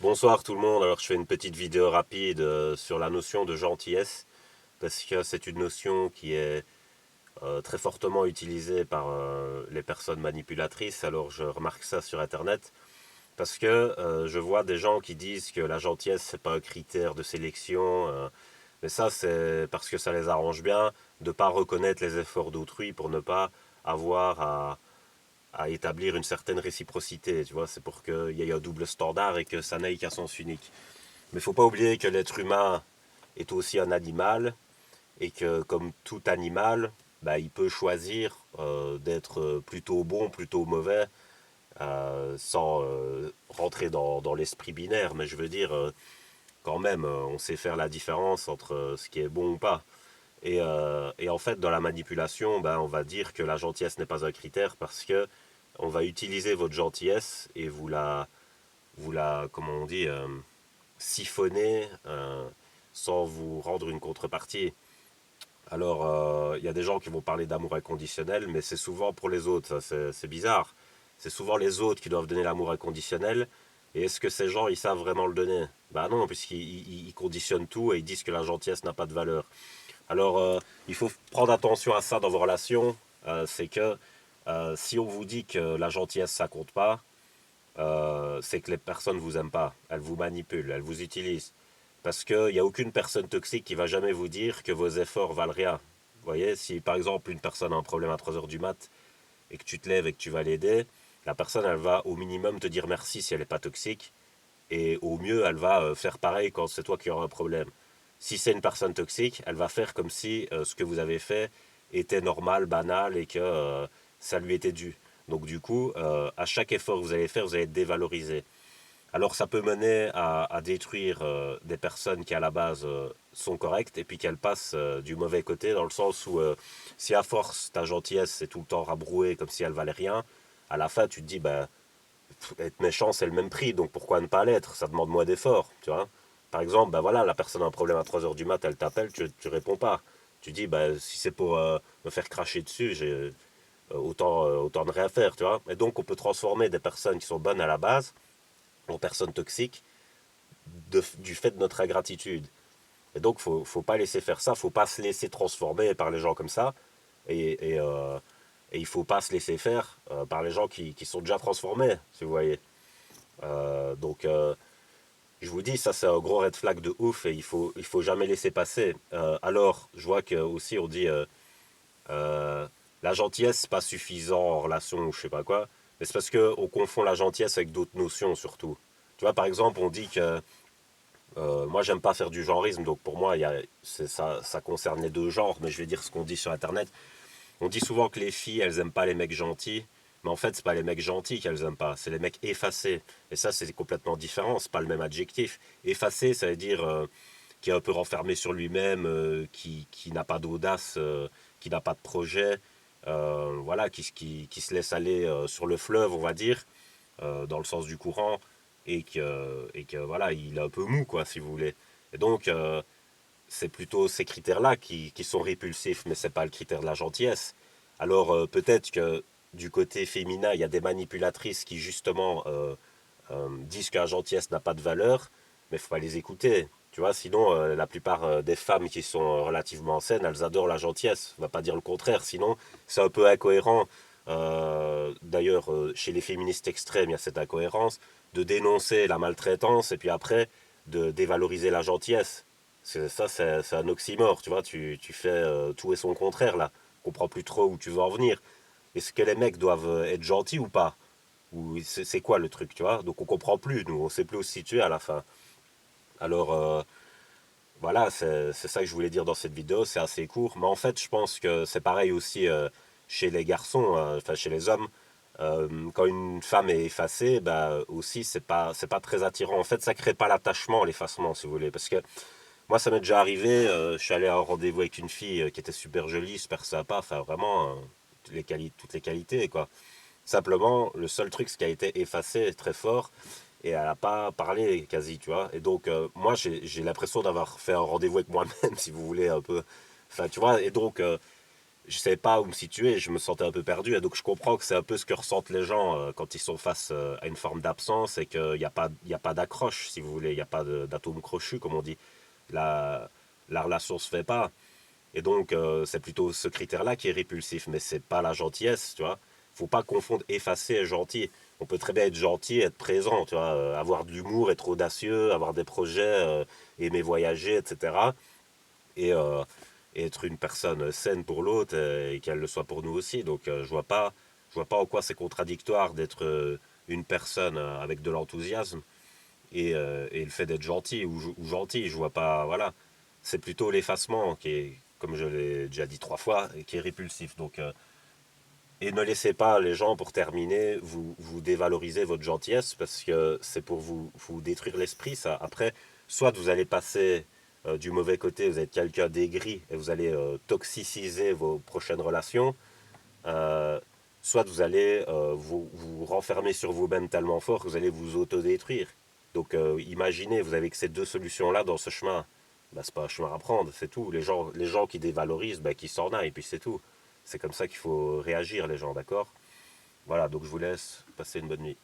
Bonsoir tout le monde, alors je fais une petite vidéo rapide sur la notion de gentillesse, parce que c'est une notion qui est très fortement utilisée par les personnes manipulatrices, alors je remarque ça sur Internet, parce que je vois des gens qui disent que la gentillesse c'est pas un critère de sélection, mais ça c'est parce que ça les arrange bien de ne pas reconnaître les efforts d'autrui pour ne pas avoir à établir une certaine réciprocité, tu vois, c'est pour qu'il y ait un double standard et que ça n'aille qu'à sens unique. Mais il ne faut pas oublier que l'être humain est aussi un animal et que comme tout animal, bah, il peut choisir d'être plutôt bon, plutôt mauvais, sans rentrer dans l'esprit binaire. Mais je veux dire, quand même, on sait faire la différence entre ce qui est bon ou pas. Et en fait, dans la manipulation, ben, on va dire que la gentillesse n'est pas un critère parce que on va utiliser votre gentillesse et vous la comment on dit, siphonner sans vous rendre une contrepartie. Alors, il y a des gens qui vont parler d'amour inconditionnel, mais c'est souvent pour les autres. C'est bizarre. C'est souvent les autres qui doivent donner l'amour inconditionnel. Et est-ce que ces gens, ils savent vraiment le donner? Bah non, puisqu'ils conditionnent tout et ils disent que la gentillesse n'a pas de valeur. Alors, il faut prendre attention à ça dans vos relations. C'est que si on vous dit que la gentillesse, ça compte pas, c'est que les personnes ne vous aiment pas. Elles vous manipulent, elles vous utilisent. Parce qu'il n'y a aucune personne toxique qui va jamais vous dire que vos efforts valent rien. Vous voyez, si par exemple une personne a un problème à 3 heures du mat et que tu te lèves et que tu vas l'aider, la personne elle va au minimum te dire merci si elle n'est pas toxique et au mieux elle va faire pareil quand c'est toi qui auras un problème. Si c'est une personne toxique, elle va faire comme si ce que vous avez fait était normal, banal et que ça lui était dû. Donc du coup, à chaque effort que vous allez faire, vous allez être dévalorisé. Alors ça peut mener à détruire des personnes qui à la base sont correctes et puis qu'elles passent du mauvais côté dans le sens où si à force ta gentillesse c'est tout le temps rabrouée comme si elle valait rien, à la fin tu te dis bah être méchant c'est le même prix donc pourquoi ne pas l'être? Ça demande moins d'efforts, tu vois. Par exemple, bah voilà, la personne a un problème à 3 heures du mat, elle t'appelle, tu réponds pas. Tu dis bah si c'est pour me faire cracher dessus, j'ai autant ne rien faire, tu vois. Et donc on peut transformer des personnes qui sont bonnes à la base en personnes toxiques du fait de notre ingratitude. Et donc, faut pas laisser faire ça, faut pas se laisser transformer par les gens comme ça. Et il faut pas se laisser faire par les gens qui sont déjà transformés, si vous voyez. Donc, je vous dis, ça c'est un gros red flag de ouf et il faut jamais laisser passer. Alors, je vois que aussi on dit euh, la gentillesse c'est pas suffisant en relation ou je sais pas quoi, mais c'est parce qu'on confond la gentillesse avec d'autres notions surtout. Tu vois, par exemple, on dit que moi, j'aime pas faire du genrisme, donc pour moi, ça concerne les deux genres, mais je vais dire ce qu'on dit sur Internet. On dit souvent que les filles, elles aiment pas les mecs gentils, mais en fait, c'est pas les mecs gentils qu'elles aiment pas, c'est les mecs effacés. Et ça, c'est complètement différent, c'est pas le même adjectif. Effacé, ça veut dire qui est un peu renfermé sur lui-même, qui n'a pas d'audace, qui n'a pas de projet, voilà, qui se laisse aller sur le fleuve, on va dire, dans le sens du courant, et que voilà, il est un peu mou, quoi, si vous voulez. Et donc, c'est plutôt ces critères-là qui sont répulsifs, mais c'est pas le critère de la gentillesse. Alors, peut-être que du côté féminin, il y a des manipulatrices qui, justement, disent que la gentillesse n'a pas de valeur, mais il faut pas les écouter. Tu vois, sinon, la plupart des femmes qui sont relativement saines, elles adorent la gentillesse. On va pas dire le contraire, sinon, c'est un peu incohérent. D'ailleurs, chez les féministes extrêmes, il y a cette incohérence de dénoncer la maltraitance et puis après de dévaloriser la gentillesse. Ça, c'est un oxymore, tu vois, tu fais tout et son contraire là. Je comprends plus trop où tu veux en venir. Est-ce que les mecs doivent être gentils ou pas? Ou c'est quoi le truc, tu vois? Donc on comprend plus, nous, on sait plus où se situer à la fin. Alors voilà, c'est ça que je voulais dire dans cette vidéo, c'est assez court. Mais en fait, je pense que c'est pareil aussi chez les garçons, enfin chez les hommes. Quand une femme est effacée, bah aussi c'est pas très attirant. En fait, ça crée pas l'attachement, l'effacement, si vous voulez. Parce que moi, ça m'est déjà arrivé, je suis allé à un rendez-vous avec une fille qui était super jolie, super sympa, enfin vraiment toutes les qualités, quoi. Simplement, le seul truc, c'est qu'elle a été effacée très fort et elle n'a pas parlé quasi, tu vois. Et donc, moi, j'ai l'impression d'avoir fait un rendez-vous avec moi-même, si vous voulez, un peu. Enfin, tu vois, et donc, je savais pas où me situer, je me sentais un peu perdu. Et donc je comprends que c'est un peu ce que ressentent les gens quand ils sont face à une forme d'absence et qu'il n'y a pas, il y a pas d'accroche, si vous voulez, il n'y a pas d'atome crochu, comme on dit. La, la relation se fait pas. Et donc c'est plutôt ce critère-là qui est répulsif, mais c'est pas la gentillesse, tu vois. Faut pas confondre effacer et gentil. On peut très bien être gentil, être présent, tu vois, avoir de l'humour, être audacieux, avoir des projets, aimer voyager, etc. Et, et être une personne saine pour l'autre et qu'elle le soit pour nous aussi. Donc je vois pas en quoi c'est contradictoire d'être une personne avec de l'enthousiasme et le fait d'être gentil ou gentil. Je vois pas, voilà. C'est plutôt l'effacement qui est, comme je l'ai déjà dit 3 fois, qui est répulsif. Donc et ne laissez pas les gens, pour terminer, vous dévaloriser votre gentillesse parce que c'est pour vous détruire l'esprit, ça. Après, soit vous allez passer du mauvais côté, vous êtes quelqu'un d'aigri et vous allez toxiciser vos prochaines relations, euh, soit vous allez vous renfermer sur vous-même tellement fort que vous allez vous autodétruire. Donc imaginez, vous avez que ces deux solutions-là dans ce chemin. Bah, c'est pas un chemin à prendre, c'est tout. Les gens qui dévalorisent, bah, qui s'en aillent, et puis c'est tout. C'est comme ça qu'il faut réagir, les gens, d'accord? Voilà, donc je vous laisse passer une bonne nuit.